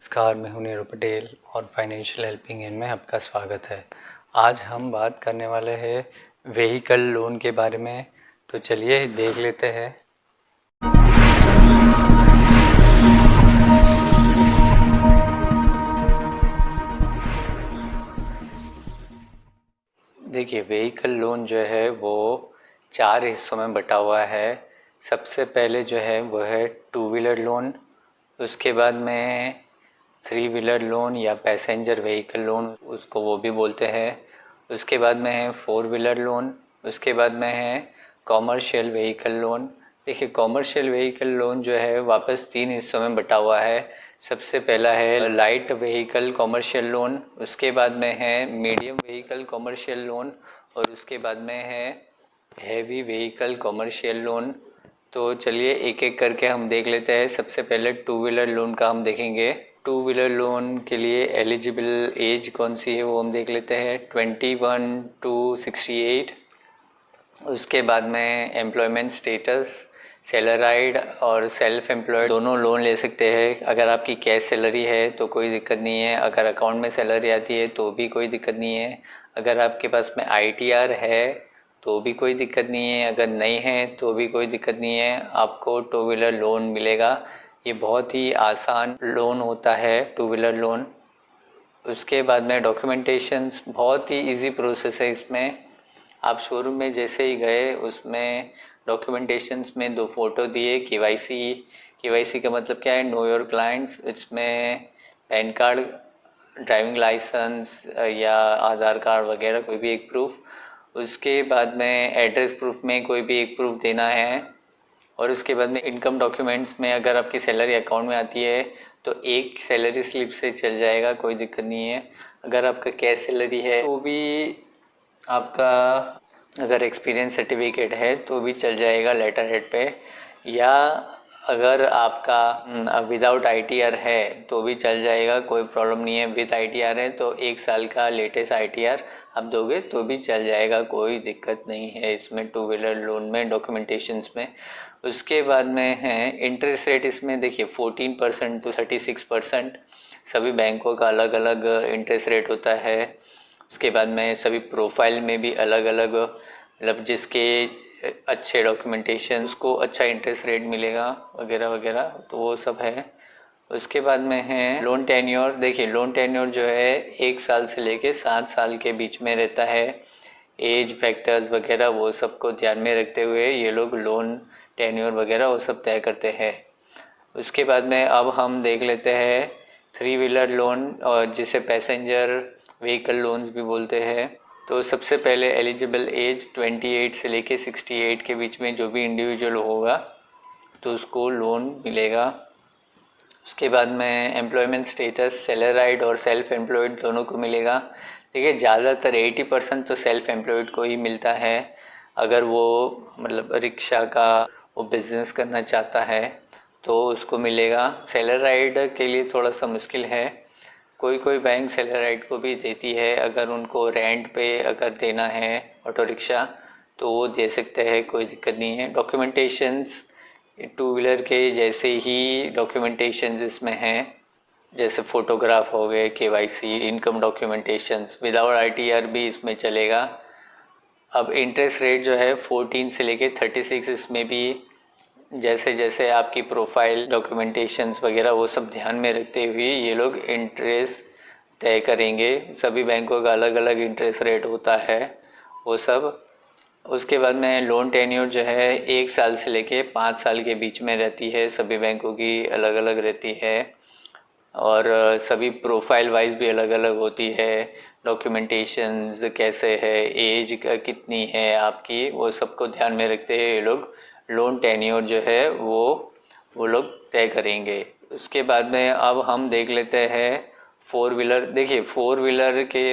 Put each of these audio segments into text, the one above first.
नमस्कार, मैं हूं नीरू पटेल और फाइनेंशियल हेल्पिंग हैंड में आपका स्वागत है। आज हम बात करने वाले हैं व्हीकल लोन के बारे में। तो चलिए देख लेते हैं। देखिए, व्हीकल लोन जो है वो 4 हिस्सों में बटा हुआ है। सबसे पहले जो है वो है 2 व्हीलर लोन, उसके बाद में 3 व्हीलर लोन या पैसेंजर व्हीकल लोन उसको वो भी बोलते हैं। उसके बाद में है 4 व्हीलर लोन, उसके बाद में है कॉमर्शियल व्हीकल लोन। देखिए, कॉमर्शियल व्हीकल लोन जो है वापस 3 हिस्सों में बटा हुआ है। सबसे पहला है लाइट व्हीकल कॉमर्शियल लोन, उसके बाद में है मीडियम व्हीकल कॉमर्शियल लोन और उसके बाद में है हैवी व्हीकल कॉमर्शियल लोन। तो चलिए एक एक करके हम देख लेते हैं। सबसे पहले 2 व्हीलर लोन का हम देखेंगे। 2 व्हीलर लोन के लिए एलिजिबल एज कौन सी है वो हम देख लेते हैं, 21 to 68। उसके बाद में एम्प्लॉयमेंट स्टेटस, सैलराइड और सेल्फ एम्प्लॉयड दोनों लोन ले सकते हैं। अगर आपकी कैश सैलरी है तो कोई दिक्कत नहीं है, अगर अकाउंट में सैलरी आती है तो भी कोई दिक्कत नहीं है, अगर आपके पास में ITR है तो भी कोई दिक्कत नहीं है, अगर नहीं है तो भी कोई दिक्कत नहीं है, आपको 2 व्हीलर लोन मिलेगा। ये बहुत ही आसान लोन होता है 2 व्हीलर लोन। उसके बाद में डॉक्यूमेंटेशंस बहुत ही इजी प्रोसेस है इसमें। आप शोरूम में जैसे ही गए उसमें डॉक्यूमेंटेशंस में 2 फोटो दिए, केवाईसी का मतलब क्या है, नो योर क्लाइंट्स। इसमें पैन कार्ड, ड्राइविंग लाइसेंस या आधार कार्ड वगैरह कोई भी एक प्रूफ। उसके बाद में एड्रेस प्रूफ में कोई भी एक प्रूफ देना है। और उसके बाद में इनकम डॉक्यूमेंट्स में अगर आपकी सैलरी अकाउंट में आती है तो एक सैलरी स्लिप से चल जाएगा, कोई दिक्कत नहीं है। अगर आपका कैश सैलरी है तो भी आपका, अगर एक्सपीरियंस सर्टिफिकेट है तो भी चल जाएगा लेटर हेड पे, या अगर आपका विदाउट ITR है तो भी चल जाएगा, कोई प्रॉब्लम नहीं है। विद ITR है तो 1 साल का लेटेस्ट ITR आप दोगे तो भी चल जाएगा, कोई दिक्कत नहीं है इसमें 2 व्हीलर लोन में डॉक्यूमेंटेशंस में। उसके बाद में है इंटरेस्ट रेट। इसमें देखिए 14% to 36%, सभी बैंकों का अलग अलग इंटरेस्ट रेट होता है। उसके बाद में सभी प्रोफाइल में भी अलग अलग, मतलब जिसके अच्छे डॉक्यूमेंटेशन उसको अच्छा इंटरेस्ट रेट मिलेगा वगैरह वगैरह, तो वो सब है। उसके बाद में है लोन टेन्योर। देखिए, लोन टेन्योर जो है 1 साल से लेके 7 साल के बीच में रहता है। एज फैक्टर्स वगैरह वो सबको ध्यान में रखते हुए ये लोग लोन टेन्योर वगैरह वो सब तय करते हैं। उसके बाद में अब हम देख लेते हैं 3 व्हीलर लोन, और जिसे पैसेंजर व्हीकल लोन्स भी बोलते हैं। तो सबसे पहले एलिजिबल एज 28 से लेके 68 के बीच में जो भी इंडिविजुअल होगा तो उसको लोन मिलेगा। उसके बाद में एम्प्लॉयमेंट स्टेटस, सैलराइड और सेल्फ एम्प्लॉयड दोनों को मिलेगा। देखिए, ज़्यादातर 80% तो सेल्फ एम्प्लॉयड को ही मिलता है। अगर वो मतलब रिक्शा का वो बिज़नेस करना चाहता है तो उसको मिलेगा। सैलराइड के लिए थोड़ा सा मुश्किल है, कोई कोई बैंक सैलराइड को भी देती है। अगर उनको रेंट पे अगर देना है ऑटो रिक्शा तो वो दे सकते हैं, कोई दिक्कत नहीं है। डॉक्यूमेंटेशंस 2 व्हीलर के जैसे ही डॉक्यूमेंटेशंस इसमें हैं, जैसे फ़ोटोग्राफ हो गए, KYC, income documentations, without ITR भी इसमें चलेगा। अब इंटरेस्ट रेट जो है 14 से लेके 36, इसमें भी जैसे जैसे आपकी प्रोफाइल, डॉक्यूमेंटेशंस वगैरह वो सब ध्यान में रखते हुए ये लोग इंटरेस्ट तय करेंगे। सभी बैंकों का अलग अलग इंटरेस्ट रेट होता है वो सब। उसके बाद में लोन टेन्योर जो है 1 साल से लेके 5 साल के बीच में रहती है, सभी बैंकों की अलग अलग रहती है। और सभी प्रोफाइल वाइज भी अलग अलग होती है। डॉक्यूमेंटेशंस कैसे है, एज का कितनी है आपकी, वो सबको ध्यान में रखते हैं ये लोग लोन टेन्योर जो है वो लोग तय करेंगे। उसके बाद में अब हम देख लेते हैं 4 व्हीलर। देखिए, 4 व्हीलर के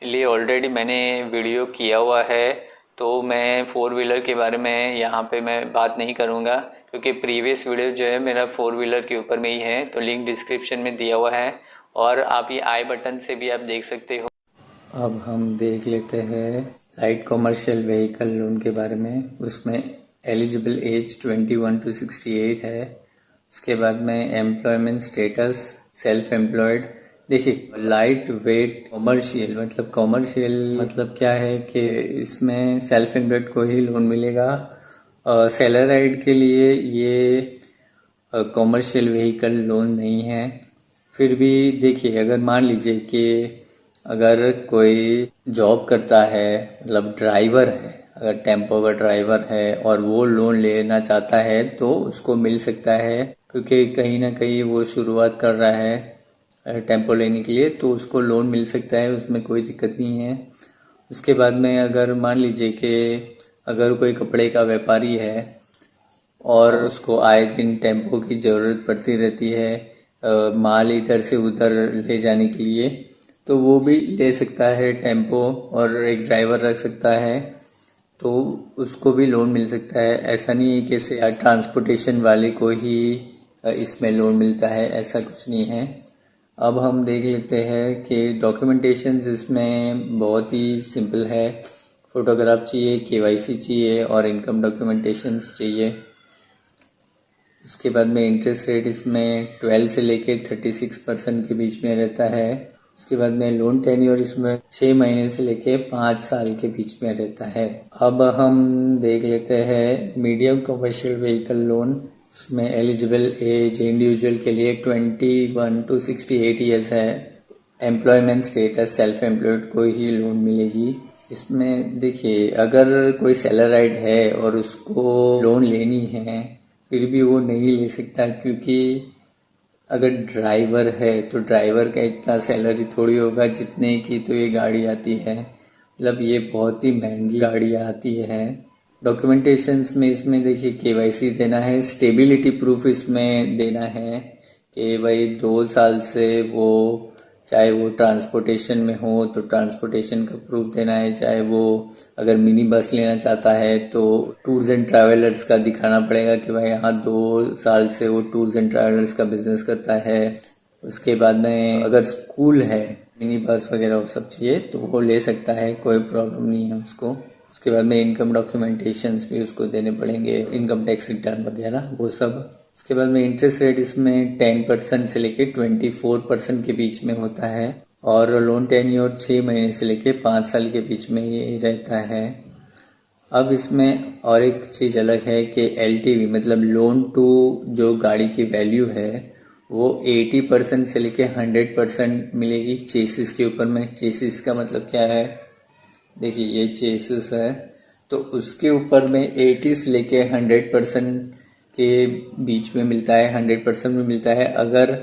लिए ऑलरेडी मैंने वीडियो किया हुआ है, तो मैं 4 व्हीलर के बारे में यहाँ पे मैं बात नहीं करूँगा, क्योंकि प्रीवियस वीडियो जो है मेरा 4 व्हीलर के ऊपर में ही है, तो लिंक डिस्क्रिप्शन में दिया हुआ है और आप ये आई बटन से भी आप देख सकते हो। अब हम देख लेते हैं लाइट कॉमर्शियल व्हीकल लोन के बारे में। उसमें एलिजिबल एज 21 to 68 है। उसके बाद में एम्प्लॉयमेंट स्टेटस सेल्फ एम्प्लॉयड। देखिए लाइट वेट कॉमर्शियल मतलब क्या है कि इसमें सेल्फ एम्प्लॉयड को ही लोन मिलेगा। सैलराइड के लिए ये कॉमर्शियल व्हीकल लोन नहीं है। फिर भी देखिए अगर मान लीजिए कि अगर कोई जॉब करता है, मतलब ड्राइवर है, अगर टेम्पो का ड्राइवर है और वो लोन लेना चाहता है तो उसको मिल सकता है, क्योंकि कहीं ना कहीं वो शुरुआत कर रहा है टेम्पो लेने के लिए, तो उसको लोन मिल सकता है, उसमें कोई दिक्कत नहीं है। उसके बाद में अगर मान लीजिए कि अगर कोई कपड़े का व्यापारी है और उसको आए दिन टेम्पो की ज़रूरत पड़ती रहती है माल इधर से उधर ले जाने के लिए, तो वो भी ले सकता है टेम्पो और एक ड्राइवर रख सकता है, तो उसको भी लोन मिल सकता है। ऐसा नहीं है कि सिर्फ ट्रांसपोर्टेशन वाले को ही इसमें लोन मिलता है, ऐसा कुछ नहीं है। अब हम देख लेते हैं कि डॉक्यूमेंटेशंस इसमें बहुत ही सिंपल है। फ़ोटोग्राफ चाहिए, केवाईसी चाहिए और इनकम डॉक्यूमेंटेशंस चाहिए। उसके बाद में इंटरेस्ट रेट इसमें 12 से लेके 36% के बीच में रहता है। उसके बाद में लोन टेन्योर इसमें 6 महीने से लेके 5 साल के बीच में रहता है। अब हम देख लेते हैं मीडियम कमर्शियल व्हीकल लोन। उसमें एलिजिबल एज इंडिविजुअल के लिए 21 to 68 ईयर्स है। एम्प्लॉयमेंट स्टेटस सेल्फ एम्प्लॉयड को ही लोन मिलेगी। इसमें देखिए अगर कोई सैलराइड है और उसको लोन लेनी है फिर भी वो नहीं ले सकता, क्योंकि अगर ड्राइवर है तो ड्राइवर का इतना सैलरी थोड़ी होगा जितने की तो ये गाड़ी आती है, मतलब ये बहुत ही महंगी गाड़ियाँ आती है। डॉक्यूमेंटेशंस में इसमें देखिए केवाईसी देना है, स्टेबिलिटी प्रूफ इसमें देना है कि भाई 2 साल से वो चाहे वो ट्रांसपोर्टेशन में हो तो ट्रांसपोर्टेशन का प्रूफ देना है, चाहे वो अगर मिनी बस लेना चाहता है तो टूर्स एंड ट्रैवलर्स का दिखाना पड़ेगा कि भाई यहाँ 2 साल से वो टूर्स एंड ट्रैवलर्स का बिजनेस करता है। उसके बाद में अगर स्कूल है, मिनी बस वगैरह वो सब चाहिए तो वो ले सकता है, कोई प्रॉब्लम नहीं है उसको। उसके बाद में इनकम डॉक्यूमेंटेशंस भी उसको देने पड़ेंगे, इनकम टैक्स रिटर्न वगैरह वो सब। उसके बाद में इंटरेस्ट रेट इसमें 10% से लेके 24% के बीच में होता है और लोन टेन्योर 6 महीने से लेके 5 साल के बीच में ये रहता है। अब इसमें और एक चीज़ अलग है कि LTV मतलब लोन टू जो गाड़ी की वैल्यू है वो 80% से लेके 100% मिलेगी चेसिस के ऊपर में। चेसिस का मतलब क्या है, देखिए ये चेसिस है तो उसके ऊपर में 80 से लेके 100% के बीच में मिलता है, 100% में मिलता है। अगर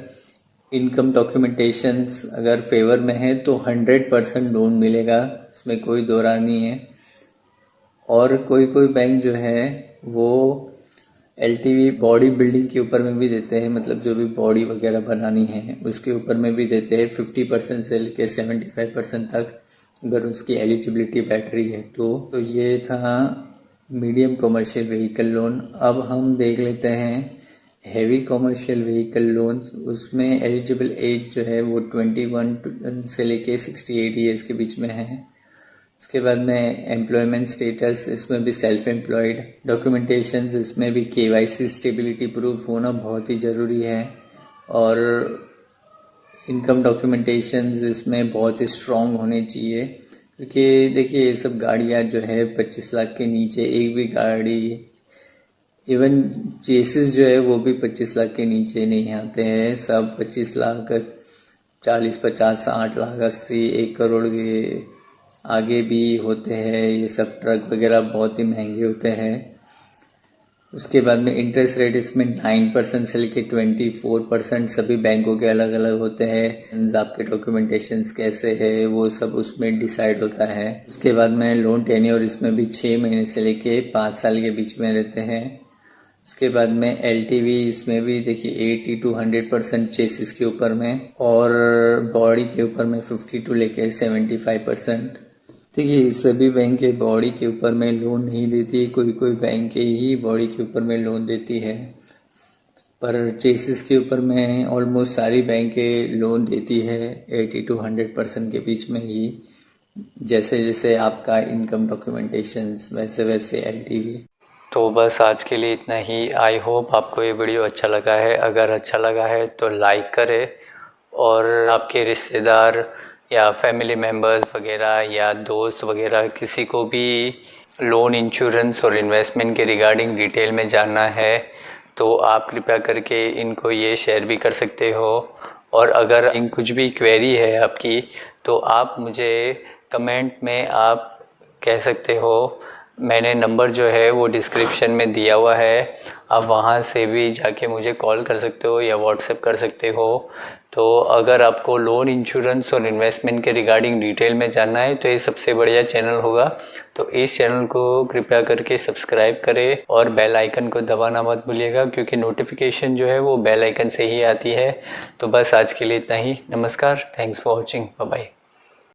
इनकम डॉक्यूमेंटेशंस अगर फेवर में है तो 100% लोन मिलेगा, इसमें कोई दो राय नहीं है। और कोई कोई बैंक जो है वो LTV बॉडी बिल्डिंग के ऊपर में भी देते हैं, मतलब जो भी बॉडी वगैरह बनानी है उसके ऊपर में भी देते हैं 50% से लेके 75% तक, अगर उसकी एलिजिबिलिटी बैठ रही है तो ये था मीडियम कमर्शियल व्हीकल लोन। अब हम देख लेते हैं हैवी कमर्शियल व्हीकल लोन। उसमें एलिजिबल एज जो है वो 21 से लेके 68 ईयर्स के बीच में है। उसके बाद में एम्प्लॉयमेंट स्टेटस, इसमें भी सेल्फ एम्प्लॉयड। डॉक्यूमेंटेशंस इसमें भी KYC स्टेबिलिटी प्रूफ होना बहुत ही ज़रूरी है और इनकम डॉक्यूमेंटेशंस इसमें बहुत ही स्ट्रॉन्ग होने चाहिए, क्योंकि देखिए ये सब गाड़ियाँ जो है 25 लाख के नीचे एक भी गाड़ी, इवन चेसिस जो है वो भी 25 लाख के नीचे नहीं आते हैं, सब 25 लाख 40 50 60 लाख 80 1 करोड़ के आगे भी होते हैं। ये सब ट्रक वगैरह बहुत ही महंगे होते हैं। उसके बाद में इंटरेस्ट रेट इसमें 9% से लेके 24%, सभी बैंकों के अलग अलग होते हैं। आपके डॉक्यूमेंटेशंस कैसे है वो सब उसमें डिसाइड होता है। उसके बाद में लोन टेन्योर इसमें भी 6 महीने से लेके 5 साल के बीच में रहते हैं। उसके बाद में LTV इसमें भी देखिए 80 to 100% चेसिस के ऊपर में और बॉडी के ऊपर में 50 to लेके 75%। देखिए सभी बैंक के बॉडी के ऊपर में लोन नहीं देती, कोई कोई बैंक ही बॉडी के ऊपर में लोन देती है, पर चेसिस के ऊपर में ऑलमोस्ट सारी बैंकें लोन देती है 80 to 100% के बीच में ही, जैसे जैसे आपका इनकम डॉक्यूमेंटेशंस वैसे वैसे LTV। तो बस आज के लिए इतना ही। आई होप आपको ये वीडियो अच्छा लगा है। अगर अच्छा लगा है तो लाइक करें और आपके रिश्तेदार या फैमिली मेम्बर्स वगैरह या दोस्त वगैरह किसी को भी लोन, इंश्योरेंस और इन्वेस्टमेंट के रिगार्डिंग डिटेल में जानना है तो आप कृपया करके इनको ये शेयर भी कर सकते हो। और अगर इन कुछ भी क्वेरी है आपकी तो आप मुझे कमेंट में आप कह सकते हो। मैंने नंबर जो है वो डिस्क्रिप्शन में दिया हुआ है, आप वहाँ से भी जाके मुझे कॉल कर सकते हो या व्हाट्सएप कर सकते हो। तो अगर आपको लोन, इंश्योरेंस और इन्वेस्टमेंट के रिगार्डिंग डिटेल में जानना है तो ये सबसे बढ़िया चैनल होगा। तो इस चैनल को कृपया करके सब्सक्राइब करें और बेल आइकन को दबाना मत भूलिएगा, क्योंकि नोटिफिकेशन जो है वो बेल आइकन से ही आती है। तो बस आज के लिए इतना ही। नमस्कार, thanks for watching, bye bye.